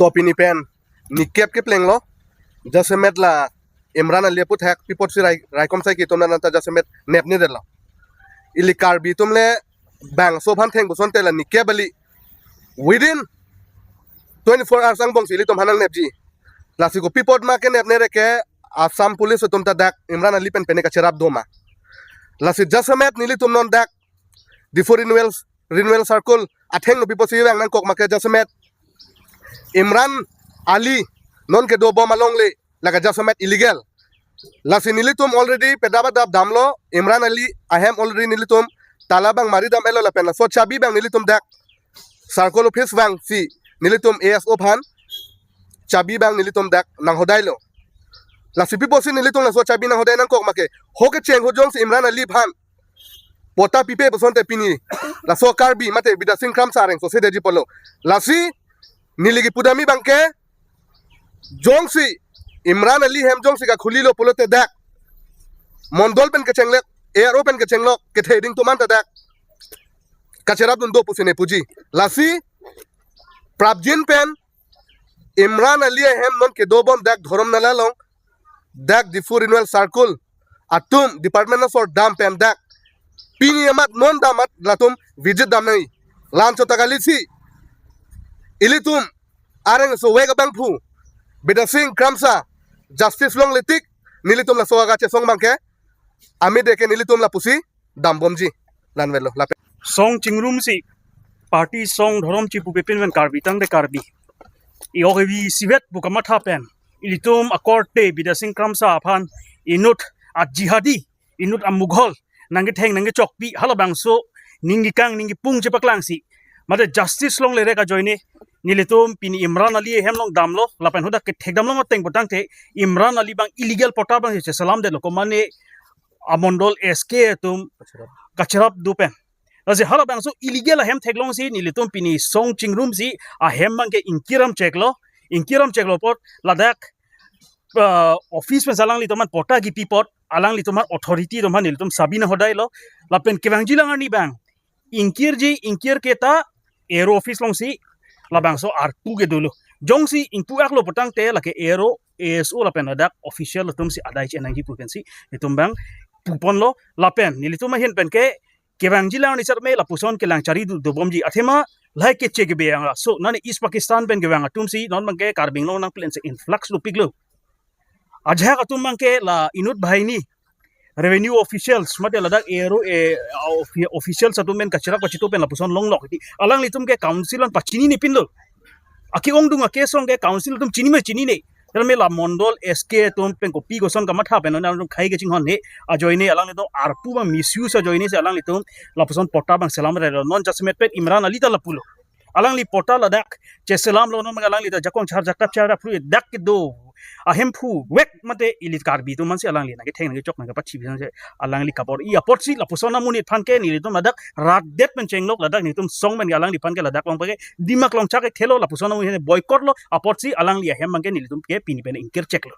topini pen ni kep ke pleng lo jasemet la Imran Ali put hak pipot si raikom sai ki tomna nanta jasemet nep ni dela ili karbi tumle bang so phan theng buson tela ni kebali within 24 hours ang bong sili tom hanang nepji lasiko pipot ma ke nep ne reke Assam police tum ta dak Imran Ali pen pene ka cherap doma lasi jasemet nili tum non dak di for renewal circle atheng no pipo si bang nang kok ma ke jasemet Imran Ali non ke do bom along le laga jasemet illegal lasi nilitum already pedabadab damlo Imran Ali ahem already nilitum talabang maridam elo la pena so chabi bang nilitum dak circle office bang si nilitum ASO phan chabi bang nilitum dak nang hodailo lasi pipo si nilitum la so chabi nang hodai nang kok make hoke cheng ho jong si Imran Ali phan pota pipe bosonte pini la so karbi mate bidasing kram sareng so se deji polo lasi niligi pudami bangke jongsi Imran Ali hem jongsi ka khulilo polote dak mondol pen ke chenglek air open ke chenglok ke theding to manta dak kacherap dun do pusine puji lasi prabjin pen Imran Ali hem non ke dobon dak dhorom nalalong dak difu renewal circle atum department of dam pen dak pini amat non damat latum visit dam nai lancho tagalisi ilitum areng so wega bangpu beda sing kramsa justice long litik nilitum la soaga che song bangke ami deke nilitum la pusi dam bomji lanwelo la song chingrum si party song dhorom chi pu pepin men karbi tang de karbi iogevi sivet bukama tha pen ilitum akor te beda sing kramsa aphan inut a jihadi inut a mughal nangi theng nangi chokpi halabang so ningi kang ningi pung che paklang si mate justice long le re ka joine nilitum pini Imran Ali hemlong damlo lapen hoda ke thek damlo mateng potang te Imran Ali bang illegal pota bang che salam de loko mane amondol SK tum kacharap dupen ase hala bang so illegal hem theklong si nilitum pini song chingrum si a hem bang ke inkiram cheklo pot ladak office pen salang li toman pota gi pipot alang li toman authority toman nilitum sabina hodai lo lapen kewangji langani bang inkir keta aero office long si labang so arpu ke dulu jongsi ingpu aklo potang te lake aero ASO lapen adak official tum si adai che nang hi pu pensi itum bang pupon lo lapen nilitum hin pen ke kewangji lang ni sarme la puson ke lang chari du bomji athema lai ke che ke be anga so nani East Pakistan pen gewang atum si non bang ke karbing lo nang plan se influx lu piglo ajha atum bang ke la inut bhaini revenue officials mate ladak aero officials atum men kachira pachito pen la puson long lok alang litum ke council on pachini ni pinlo aki ong dunga ke song ke council tum chini ne me la mondol SK tum pen ko pi go son ka matha pen na khai ge ching hon he a joine alang litum arpu ba misuse a joine se alang litum la puson pota bang selam re non jasmet pen Imran Ali ta la pulo alang li pota ladak che selam lo no alang li ta jakong char jakap char pru dak ke do ahem phu wek mate ilit karbi tu mansi alang li na ke theng na chok na ka pachi bisan se alang li kapor I aport si la pusona munit phan ke ni litum ladak rat det pen chenglok ladak ni tum song men alang li phan ke ladak long pake dimak long chak thelo la pusona mu boycott lo aport si alang li ahem mang ke ni litum ke pini pen inkir chek lo